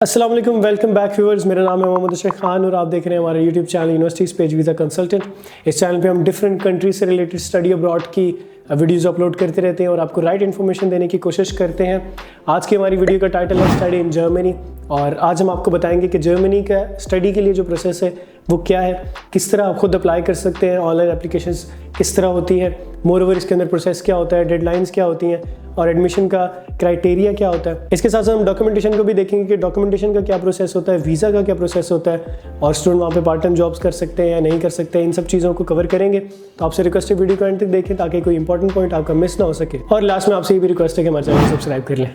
अस्सलाम वालेकुम, welcome back viewers. मेरा नाम है मोहम्मद शेख खान और आप देख रहे हैं हमारे YouTube channel universities page visa consultant. इस चैनल पे हम डिफरेंट कंट्रीज से रिलेटेड स्टडी अब्रॉड की वीडियोस अपलोड करते रहते हैं और आपको राइट इन्फॉर्मेशन देने की कोशिश करते हैं। आज की हमारी वीडियो का टाइटल है स्टडी इन जर्मनी और आज हम आपको बताएंगे कि जर्मनी का स्टडी के लिए जो प्रोसेस है वो क्या है, किस तरह आप खुद अप्लाई कर सकते हैं, ऑनलाइन एप्लीकेशंस किस तरह होती है, मोर ओवर इसके अंदर प्रोसेस क्या होता है, डेडलाइंस क्या होती हैं और एडमिशन का क्राइटेरिया क्या होता है। इसके साथ साथ हम डॉक्यूमेंटेशन को भी देखेंगे कि डॉक्यूमेंटेशन का क्या प्रोसेस होता है, वीज़ा का क्या प्रोसेस होता है और स्टूडेंट वहाँ पे पार्ट टाइम जॉब्स कर सकते हैं या नहीं कर सकते हैं। इन सब चीज़ों को कवर करेंगे। तो आपसे रिक्वेस्ट है वीडियो को एंड तक देखें ताकि कोई इंपॉर्टेंट पॉइंट आपका मिस ना हो सके। और लास्ट में आपसे ये भी रिक्वेस्ट है कि हमारे चैनल को सब्सक्राइब कर लें।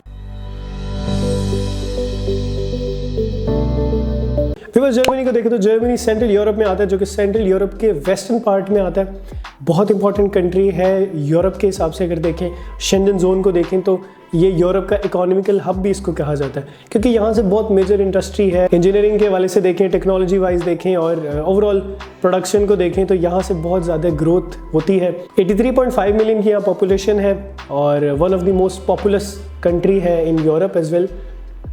जर्मनी को देखें तो जर्मनी सेंट्रल यूरोप में आता है, जो कि सेंट्रल यूरोप के वेस्टर्न पार्ट में आता है। बहुत इंपॉर्टेंट कंट्री है यूरोप के हिसाब से। अगर देखें शेंजन जोन को देखें तो ये यूरोप का इकोनॉमिकल हब भी इसको कहा जाता है, क्योंकि यहाँ से बहुत मेजर इंडस्ट्री है। इंजीनियरिंग के हवाले से देखें, टेक्नोलॉजी वाइज देखें और ओवरऑल प्रोडक्शन को देखें तो यहाँ से बहुत ज़्यादा ग्रोथ होती है। 83.5 मिलियन की यहाँ पॉपुलेशन है और one of the most populous country है इन यूरोप एज वेल।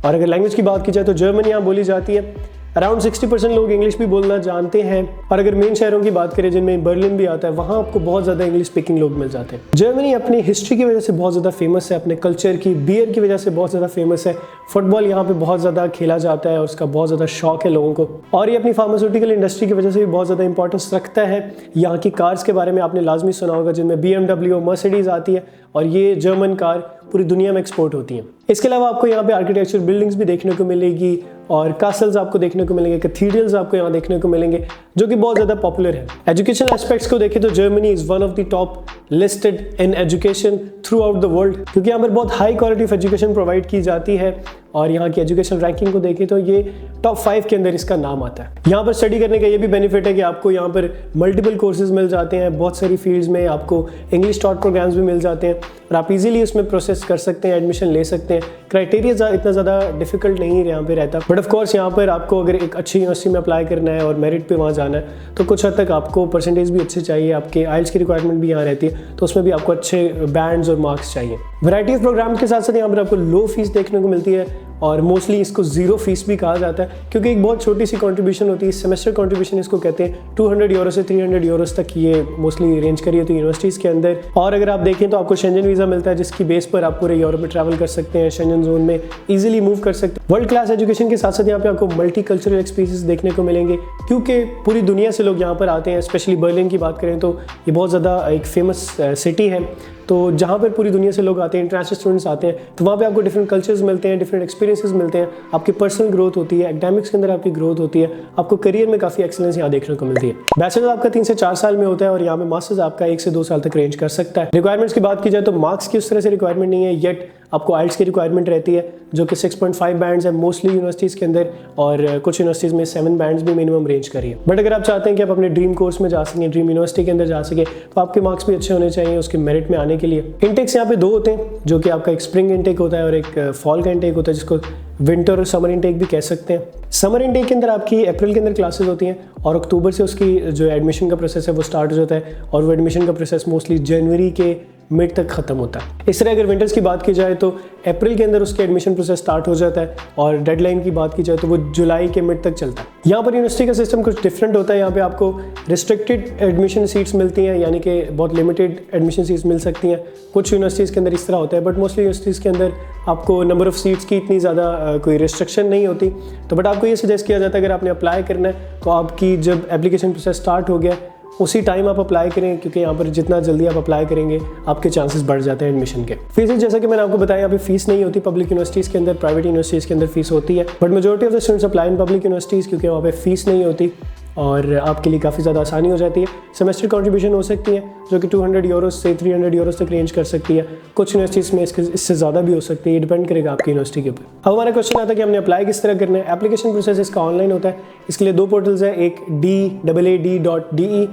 और अगर लैंग्वेज की बात की जाए तो जर्मन यहाँ बोली जाती है। अराउंड 60% लोग इंग्लिश भी बोलना जानते हैं। और अगर मेन शहरों की बात करें जिनमें बर्लिन भी आता है, वहाँ आपको बहुत ज़्यादा इंग्लिश स्पीकिंग लोग मिल जाते हैं। जर्मनी अपनी हिस्ट्री की वजह से बहुत ज़्यादा फेमस है, अपने कल्चर की, बियर की वजह से बहुत ज़्यादा फेमस है। फुटबॉल यहाँ पे बहुत ज़्यादा खेला जाता है और उसका बहुत ज़्यादा शौक है लोगों को। और ये अपनी फार्मास्यूटिकल इंडस्ट्री की वजह से भी बहुत ज़्यादा इंपॉर्टेंस रखता है। यहाँ की कार्स के बारे में आपने लाजमी सुना होगा, जिनमें BMW, मर्सिडीज़ आती है और ये जर्मन कार पूरी दुनिया में एक्सपोर्ट होती हैं। इसके अलावा आपको यहाँ पे आर्किटेक्चर बिल्डिंग्स भी देखने को मिलेगी और कासल्स आपको देखने को मिलेंगे, कैथीड्रल्स आपको यहाँ देखने को मिलेंगे, जो कि बहुत ज़्यादा पॉपुलर है। एजुकेशन एस्पेक्ट्स को देखें तो Germany is one of the top listed in education through out the world, क्योंकि यहाँ पर बहुत high quality of education provide की जाती है। और यहाँ की एजुकेशन रैंकिंग को देखें तो ये टॉप 5 के अंदर इसका नाम आता है। यहाँ पर स्टडी करने का ये भी बेनिफिट है कि आपको यहाँ पर मल्टीपल कोर्सेज मिल जाते हैं। बहुत सारी फील्ड्स में आपको इंग्लिश टॉट प्रोग्राम्स भी मिल जाते हैं और आप इजीली उसमें प्रोसेस कर सकते हैं, एडमिशन ले सकते हैं। क्राइटेरिया इतना ज़्यादा डिफिकल्ट नहीं यहाँ पे रहता, बट ऑफ कोर्स यहाँ पर आपको अगर एक अच्छी यूनिवर्सिटी में अप्लाई करना है और मेरिट पे वहाँ जाना है तो कुछ हद तक आपको परसेंटेज भी अच्छे चाहिए। आपके आइल्स की रिक्वायरमेंट भी यहाँ रहती है, तो उसमें भी आपको अच्छे बैंड्स और मार्क्स चाहिए। वैरायटी ऑफ प्रोग्राम के साथ साथ यहाँ पर आपको लो फीस देखने को मिलती है और मोस्टली इसको जीरो फीस भी कहा जाता है, क्योंकि एक बहुत छोटी सी कंट्रीब्यूशन होती है। सेमेस्टर कंट्रीब्यूशन इसको कहते हैं। 200 यूरो से 300 यूरोस तक ये मोस्टली रेंज करी होती है यूनिवर्सिटीज़ के अंदर। और अगर आप देखें तो आपको शेंजन वीज़ा मिलता है, जिसकी बेस पर आप पूरे यूरोप में ट्रैवल कर सकते हैं, शेंजन जोन में इजीली मूव कर सकते हैं। वर्ल्ड क्लास एजुकेशन के साथ साथ यहाँ पे आपको मल्टी कल्चरल एक्सपीरियंस देखने को मिलेंगे, क्योंकि पूरी दुनिया से लोग यहाँ पर आते हैं। स्पेशली बर्लिन की बात करें तो ये बहुत ज़्यादा एक फेमस सिटी है, तो जहाँ पर पूरी दुनिया से लोग आते हैं, इंटरनेशनल स्टूडेंट्स आते हैं, तो वहाँ पे आपको डिफरेंट कल्चर्स मिलते हैं, डिफरेंट एक्सपीरियंसेस मिलते हैं। आपकी पर्सनल ग्रोथ होती है, एकेडमिक्स के अंदर आपकी ग्रोथ होती है, आपको करियर में काफ़ी एक्सेलेंस यहाँ देखने को मिलती है। बैचलर आपका 3 से 4 साल में होता है और यहाँ पे मास्टर्स आपका 1 से 2 साल तक रेंज कर सकता है। रिक्वायरमेंट्स की बात की जाए तो मार्क्स की उस तरह से रिक्वायरमेंट नहीं है, येट आपको आइल्स की रिक्वायरमेंट रहती है, जो कि 6.5 बैंड्स है मोस्टली यूनिवर्सिटीज़ के अंदर और कुछ यूनिवर्सिटीज़ में 7 बैंड्स भी मिनिमम रेंज करी है। बट अगर आप चाहते हैं कि आप अपने ड्रीम कोर्स में जा सकें, ड्रीम यूनिवर्सिटी के अंदर जा सकें, तो आपके मार्क्स भी अच्छे होने चाहिए उसके मेरिट में आने के लिए। इंटेक्स यहाँ पे 2 होते हैं, जो कि आपका एक स्प्रिंग इंटेक होता है और एक फॉल का इंटेक होता है, जिसको विंटर और समर इंटेक भी कह सकते हैं। समर इंटेक के अंदर आपकी अप्रैल के अंदर क्लासेस होती हैं और अक्टूबर से उसकी जो एडमिशन का प्रोसेस है वो स्टार्ट हो जाता है और वो एडमिशन का प्रोसेस मोस्टली जनवरी के मिड तक ख़त्म होता है। इस तरह अगर विंटर्स की बात की जाए तो अप्रैल के अंदर उसके एडमिशन प्रोसेस स्टार्ट हो जाता है और डेडलाइन की बात की जाए तो वो जुलाई के मिड तक चलता है। यहाँ पर यूनिवर्सिटी का सिस्टम कुछ डिफरेंट होता है। यहाँ पे आपको रिस्ट्रिक्टेड एडमिशन सीट्स मिलती हैं, यानी कि बहुत लिमिटेड एडमिशन सीट्स मिल सकती हैं। कुछ यूनिवर्सिटीज़ के अंदर इस तरह होता है, बट मोस्टली यूनिवर्सिटीज़ के अंदर आपको नंबर ऑफ़ सीट्स की इतनी ज़्यादा कोई रिस्ट्रिक्शन नहीं होती। तो बट आपको ये सजेस्ट किया जाता है अगर आपने अप्लाई करना है तो आपकी जब एप्लीकेशन प्रोसेस स्टार्ट हो गया उसी टाइम आप अप्लाई करें, क्योंकि यहाँ पर जितना जल्दी आप अप्लाई करेंगे आपके चांसेस बढ़ जाते हैं एडमिशन के। फीस जैसा कि मैंने आपको बताया, यहाँ पे फीस नहीं होती। पब्लिक यूनिवर्सिटीज़ के अंदर, प्राइवेट यूनिवर्सिटीज़ के अंदर फीस होती है, but majority of the students apply in public universities, क्योंकि वहाँ पे फीस नहीं होती और आपके लिए काफ़ी ज़्यादा आसानी हो जाती है। सेमेस्टर कंट्रीब्यूशन हो सकती है जो कि 200 यूरोस से 300 यूरोस तक रेंज कर सकती है। कुछ यूनिवर्सिटीज़ में इससे ज़्यादा भी हो सकती है, ये डिपेंड करेगा आपकी यूनिवर्सिटी के ऊपर। अब हमारा क्वेश्चन आता है कि हमने अप्लाई किस तरह करना है। एप्लीकेशन प्रोसेस इसका ऑनलाइन होता है। इसके लिए 2 पोर्टल्स हैं, एक DAAD.de,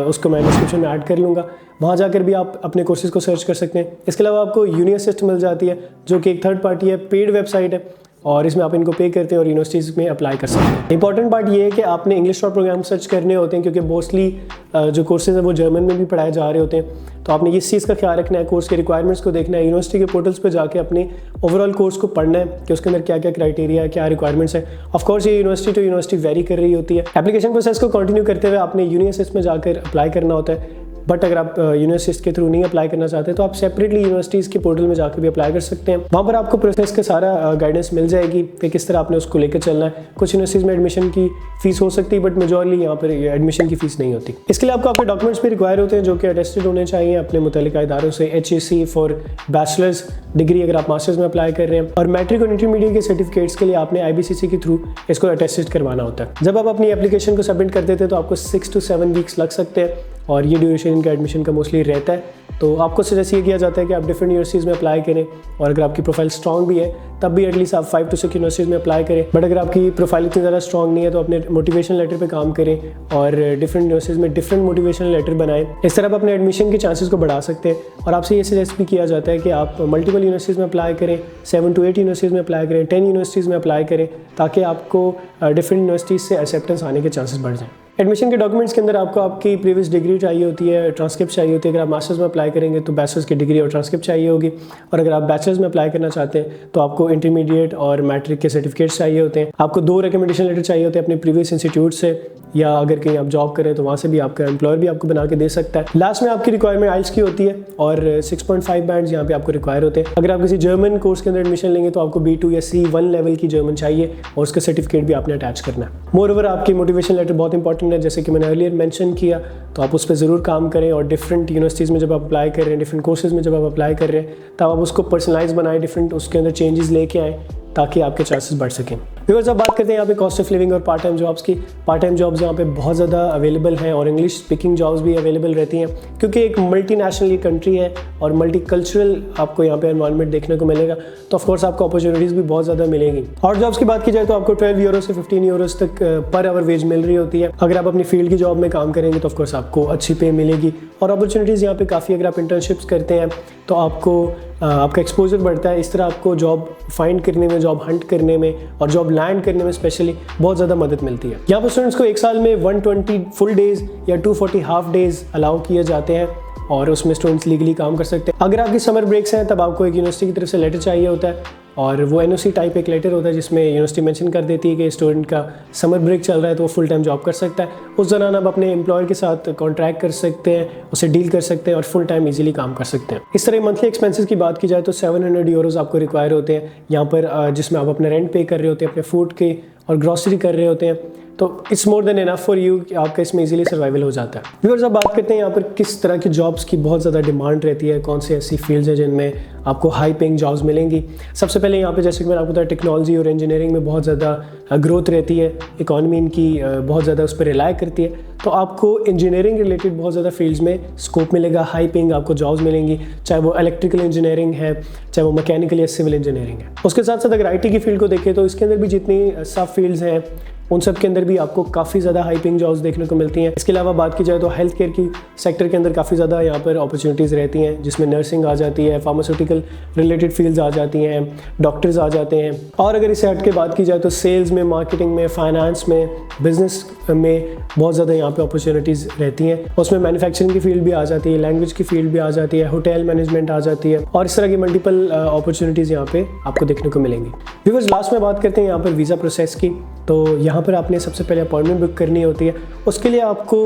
उसको मैं डिस्क्रिप्शन में ऐड कर लूँगा, वहाँ जाकर भी आप अपने कोर्सेज़ को सर्च कर सकते हैं। इसके अलावा आपको यूनिअसिस्ट मिल जाती है, जो कि एक थर्ड पार्टी है, पेड वेबसाइट है और इसमें आप इनको पे करते हैं और यूनिवर्सिटीज़ में अप्लाई कर सकते हैं। इंपॉर्टेंट पार्ट ये है कि आपने इंग्लिश टॉप प्रोग्राम सर्च करने होते हैं, क्योंकि मोस्टली जो कोर्सेज हैं वो जर्मन में भी पढ़ाए जा रहे होते हैं। तो आपने इस चीज़ का ख्याल रखना है, कोर्स के रिक्वायरमेंट्स को देखना है, यूनिवर्सिटी के पोर्टल्स पर जाके अपने ओवरऑल कोर्स को पढ़ना है कि उसके अंदर क्या क्या क्राइटेरिया है, क्या रिक्वायरमेंट्स है। ऑफकोर्स ये यूनिवर्सिटी टू यूनिवर्सिटी वेरी कर रही होती है। एप्लीकेशन प्रोसेस को कंटिन्यू करते हुए आपने यूनिवर्सिटी में जाकर अप्लाई करना होता है, बट अगर आप यूनिवर्सिटीज़ के थ्रू नहीं अप्लाई करना चाहते तो आप सेपरेटली यूनिवर्सिटीज़ के पोर्टल में जाकर भी अप्लाई कर सकते हैं। वहाँ पर आपको प्रोसेस का सारा गाइडेंस मिल जाएगी कि किस तरह आपने उसको लेकर चलना है। कुछ यूनिवर्सिटीज़ में एडमिशन की फ़ीस हो सकती है, बट मेजॉरली यहाँ पर एडमिशन की फ़ीस नहीं होती। इसके लिए आपको आपके डॉक्यूमेंट्स भी रिक्वायर होते हैं जो कि अटेस्टेड होने चाहिए अपने मुतल्लिका इदारों से। HAC फॉर बैचलर्स डिग्री अगर आप मास्टर्स में अप्लाई कर रहे हैं, और मैट्रिक और इंटरमीडिएट के सर्टिफिकेट्स के लिए आपने IBCC के थ्रू इसको अटेस्टेड करवाना होता है। जब आप अपनी एप्लीकेशन को सबमिट कर देते हैं तो आपको 6 to 7 वीक्स लग सकते हैं, और ये ड्यूरेशन इनका एडमिशन का मोस्टली रहता है। तो आपको सजेस्ट ये किया जाता है कि आप डिफरेंट यूनिवर्सिटीज़ में अप्लाई करें, और अगर आपकी प्रोफाइल स्ट्रॉन्ग भी है तब भी एटलीस्ट आप 5 to 6 यूनिवर्सिटीज़ में अप्लाई करें। बट अगर आपकी प्रोफाइल इतनी ज़्यादा स्ट्रॉन्ग नहीं है तो अपने मोटिवेशन लेटर पे काम करें और डिफरेंट यूनिवर्सिटीज़ में डिफरेंट मोटिवेशन लेटर बनाएं। इस तरह आप अपने एडमिशन के चांसेस को बढ़ा सकते हैं। और आपसे ये सजेस्ट भी किया जाता है कि आप मल्टीपल यूनिवर्सिटीज़ में अप्लाई करें, 7 to 8 यूनिवर्सिटीज़ में अप्लाई करें, 10 यूनिवर्सिटीज़ में अप्लाई करें, ताकि आपको डिफरेंट यूनिवर्सिटीज़ से एक्सेप्टेंस आने के चांसेस बढ़ जाएँ। एडमिशन के डॉक्यूमेंट्स के अंदर आपको आपकी प्रीवियस डिग्री चाहिए होती है, ट्रांसक्रिप्ट चाहिए होती है। अगर आप मास्टर्स में अप्लाई करेंगे तो बैचलर्स की डिग्री और ट्रांसक्रिप्ट चाहिए होगी, और अगर आप बैचलर्स में अप्लाई करना चाहते हैं तो आपको इंटरमीडिएट और मैट्रिक के सर्टिफिकेट्स चाहिए होते हैं। आपको 2 रिकमेंडेशन लेटर चाहिए होते हैं अपने प्रीवियस इंस्टीट्यूट से, या अगर कहीं आप जॉब करें तो वहाँ से भी आपका एम्प्लॉयर भी आपको बना के दे सकता है। लास्ट में आपकी रिक्वायरमेंट आइल्स की होती है, और 6.5 बैंड्स यहाँ पे आपको रिक्वायर होते हैं। अगर आप किसी जर्मन कोर्स के अंदर एडमिशन लेंगे तो आपको B2 या C1 लेवल की जर्मन चाहिए, और उसका सर्टिफिकेट भी आपने अटैच करना है। मोरओवर आपकी मोटिवेशन लेटर बहुत इंपॉर्टेंट है, जैसे कि मैंने अर्लियर मेंशन किया, तो आप उस पर ज़रूर काम करें। और डिफरेंट यूनिवर्सिटीज़ में जब आप अप्लाई कर रहे हैं, डिफरेंट कोर्सेज में जब आप अप्लाई कर रहे हैं, तब आप उसको पर्सनलाइज बनाएं, डिफरेंट उसके अंदर चेंजेस लेके आएँ ताकि आपके चांसेस बढ़ सकें। व्यूअर्स, अब बात करते हैं यहाँ पे कॉस्ट ऑफ लिविंग और पार्ट टाइम जॉब्स की। पार्ट टाइम जॉब्स यहाँ पे बहुत ज़्यादा अवेलेबल हैं, और इंग्लिश स्पीकिंग जॉब्स भी अवेलेबल रहती हैं, क्योंकि एक मल्टीनेशनल कंट्री है और मल्टीकल्चरल आपको यहाँ पे एनवायरनमेंट देखने को मिलेगा, तो ऑफकोर्स आपको अपॉर्चुनिटीज़ भी बहुत ज़्यादा मिलेंगी। और जॉब्स की बात की जाए तो आपको 12 यूरो से 15 यूरोज़ तक पर आवर वेज मिल रही होती है। अगर आप अपनी फील्ड की जॉब में काम करेंगे तो ऑफकोर्स आपको अच्छी पे मिलेगी, और अपॉर्चुनिटीज़ यहाँ पे काफ़ी। अगर आप इंटर्नशिप्स करते हैं तो आपको आपका एक्सपोजर बढ़ता है। इस तरह आपको जॉब फाइंड करने में, जॉब हंट करने में और जॉब लैंड करने में स्पेशली बहुत ज़्यादा मदद मिलती है। यहाँ पर स्टूडेंट्स को एक साल में 120 फुल डेज़ या 240 हाफ डेज़ अलाउ किए जाते हैं, और उसमें स्टूडेंट्स लीगली काम कर सकते हैं। अगर आपकी समर ब्रेक्स हैं तब आपको एक यूनिवर्सिटी की तरफ से लेटर चाहिए होता है, और वो NOC टाइप एक लेटर होता है जिसमें यूनिवर्सिटी मेंशन कर देती है कि स्टूडेंट का समर ब्रेक चल रहा है तो वो फुल टाइम जॉब कर सकता है। उस दौरान आप अपने एम्प्लॉयर के साथ कॉन्ट्रैक्ट कर सकते हैं, उससे डील कर सकते हैं और फुल टाइम इजीली काम कर सकते हैं। इस तरह मंथली एक्सपेंसेस की बात की जाए तो 700 यूरोज़ आपको रिक्वायर होते हैं यहाँ पर, जिसमें आप अपने रेंट पे कर रहे होते हैं, अपने फूड के और ग्रॉसरी कर रहे होते हैं। तो it's more than enough for you कि आपका इसमें इजीली सर्वाइवल हो जाता है। व्यूअर्स, अब बात करते हैं यहाँ पर किस तरह की जॉब्स की बहुत ज़्यादा डिमांड रहती है, कौन सी ऐसी फील्ड्स हैं जिनमें आपको हाई पेइंग जॉब्स मिलेंगी। सबसे पहले यहाँ पे जैसे कि मैंने आपको बताया, टेक्नोलॉजी और इंजीनियरिंग में बहुत ज़्यादा ग्रोथ रहती है, इकॉनमी इनकी बहुत ज़्यादा उस पर रिलाई करती है, तो आपको इंजीनियरिंग रिलेटेड बहुत ज़्यादा फील्ड्स में स्कोप मिलेगा, हाई पेइंग आपको जॉब्स मिलेंगी, चाहे वो इलेक्ट्रिकल इंजीनियरिंग है, चाहे वो मैकेनिकल या सिविल इंजीनियरिंग है। उसके साथ साथ अगर IT की फील्ड को देखें तो इसके अंदर भी जितनी सब फील्ड्स हैं उन सब के अंदर भी आपको काफ़ी ज़्यादा हाई पेइंग जॉब्स देखने को मिलती हैं। इसके अलावा बात की जाए तो हेल्थ केयर की सेक्टर के अंदर काफ़ी ज़्यादा यहाँ पर अपॉर्चुनिटीज़ रहती हैं, जिसमें नर्सिंग आ जाती है, फार्मास्यूटिकल रिलेटेड फील्ड्स आ जाती हैं, डॉक्टर्स आ जाते हैं। और अगर इसे हट के बात की जाए तो सेल्स में, मार्केटिंग में, फाइनेंस में, बिजनेस में बहुत ज़्यादा यहाँ पे अपॉर्चुनिटीज़ रहती हैं। उसमें मैन्युफैक्चरिंग की फील्ड भी आ जाती है, लैंग्वेज की फील्ड भी आ जाती है, होटल मैनेजमेंट आ जाती है, और इस तरह की मल्टीपल अपॉर्चुनिटीज़ यहाँ पे आपको देखने को मिलेंगी। व्यूअर्स, लास्ट में बात करते हैं यहाँ पर वीज़ा प्रोसेस की। तो यहाँ पर आपने सबसे पहले अपॉइंटमेंट बुक करनी होती है। उसके लिए आपको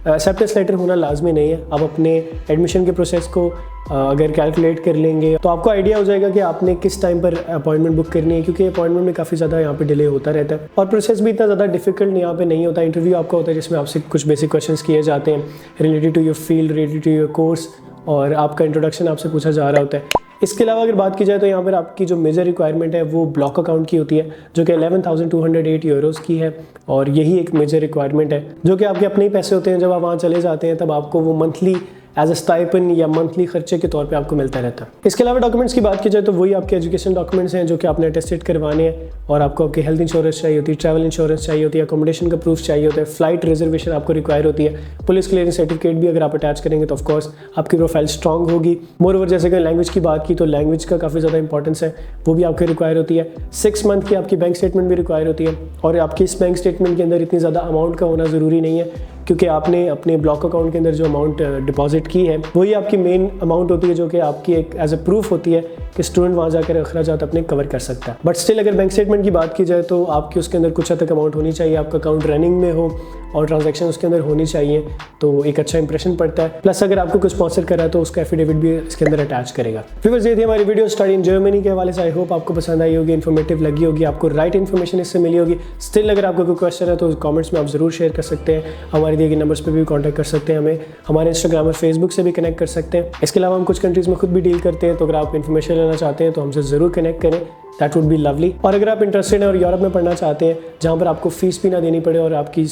एक्सेप्टेंस लेटर होना लाजमी नहीं है। आप अपने एडमिशन के प्रोसेस को अगर कैलकुलेट कर लेंगे तो आपको आइडिया हो जाएगा कि आपने किस टाइम पर अपॉइंटमेंट बुक करनी है, क्योंकि अपॉइंटमेंट में काफ़ी ज़्यादा यहाँ पे डिले होता रहता है, और प्रोसेस भी इतना ज़्यादा डिफिकल्ट यहाँ पे नहीं होता। इंटरव्यू आपका होता है जिसमें आपसे कुछ बेसिक क्वेश्चंस किए जाते हैं related to your field, related to your course, और आपका इंट्रोडक्शन आपसे पूछा जा रहा होता है। इसके अलावा अगर बात की जाए तो यहाँ पर आपकी जो मेजर रिक्वायरमेंट है वो ब्लॉक अकाउंट की होती है, जो कि 11,208 यूरोज़ की है, और यही एक मेजर रिक्वायरमेंट है जो कि आपके अपने ही पैसे होते हैं। जब आप वहाँ चले जाते हैं तब आपको वो मंथली एज अ स्टाइपन या मंथली खर्चे के तौर पे आपको मिलता रहता है। इसके अलावा डॉक्यूमेंट्स की बात की जाए तो वही आपके एजुकेशन डॉक्यूमेंट्स हैं जो कि आपने अटेस्टेड करवाने हैं, और आपको आपकी हेल्थ इंश्योरेंस चाहिए होती है, ट्रैवल इंश्योरेंस चाहिए होती है, अकोमोडेशन का प्रूफ चाहिए होता है, फ्लाइट रिजर्वेशन आपको रिक्वायर होती है, पुलिस क्लियरेंस सर्टिफिकेट भी अगर आप अटैच करेंगे तो ऑफकोर्स आपकी प्रोफाइल स्ट्रॉन्ग होगी। मोरओवर, जैसे कि लैंग्वेज की बात की तो लैंग्वेज का काफ़ी ज़्यादा इंपॉर्टेंस है, वो भी आपको रिक्वायर होती है। 6 मंथ की आपकी बैंक स्टेटमेंट भी रिक्वायर होती है, और आपकी इस बैंक स्टेटमेंट के अंदर इतनी ज़्यादा अमाउंट का होना ज़रूरी नहीं है, क्योंकि आपने अपने ब्लॉक अकाउंट के अंदर जो अमाउंट डिपॉजिट की है वही आपकी मेन अमाउंट होती है, जो कि आपकी एक एज अ प्रूफ होती है कि स्टूडेंट वहाँ जाकर अखराजात अपने कवर कर सकता है। बट स्टिल अगर बैंक स्टेटमेंट की बात की जाए तो आपकी उसके अंदर कुछ हद तक अमाउंट होनी चाहिए, आपका अकाउंट रनिंग में हो और ट्रांजैक्शन उसके अंदर होनी चाहिए, तो एक अच्छा इंप्रेशन पड़ता है। प्लस अगर आपको कुछ स्पॉन्सर कर रहा है तो उसका एफिडेविट भी इसके अंदर अटैच करेगा। व्यूअर्स, ये थी हमारी वीडियो स्टडी इन जर्मनी के हवाले से। आई होप आपको पसंद आई होगी, इन्फॉर्मेटिव लगी होगी, आपको राइट इन्फॉर्मेशन इससे मिली होगी। स्टिल अगर आपको कोई क्वेश्चन है तो कमेंट्स में आप ज़रूर शेयर कर सकते हैं, हमारे दिए गए नंबर्स पर भी कॉन्टैक्ट कर सकते हैं हमें, हमारे इंस्टाग्राम और फेसबुक से भी कनेक्ट कर सकते हैं। इसके अलावा हम कुछ कंट्रीज़ में खुद भी डील करते हैं, तो अगर आप इन्फॉर्मेशन लेना चाहते हैं तो हमसे ज़रूर कनेक्ट करें, दैट वुड बी लवली। और अगर आप इंटरेस्टेड हैं और यूरोप में पढ़ना चाहते हैं जहाँ पर आपको फीस भी ना देनी पड़े और आपकी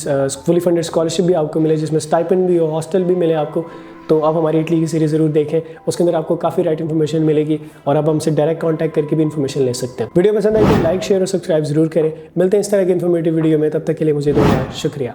फुली फंडेड स्कॉलरशिप भी आपको मिले, जिसमें स्टाइपेंड भी हो, हॉस्टल भी मिले आपको, तो आप हमारी इटली की सीरीज़ ज़रूर देखें। उसके अंदर आपको काफ़ी राइट इन्फॉर्मेशन मिलेगी और आप हमसे डायरेक्ट कांटेक्ट करके भी इन्फॉर्मेशन ले सकते हैं। वीडियो पसंद आई तो लाइक, शेयर और सब्सक्राइब जरूर करें। मिलते हैं इस तरह की इन्फॉर्मेटिव वीडियो में, तब तक के लिए मुझे दो शुक्रिया।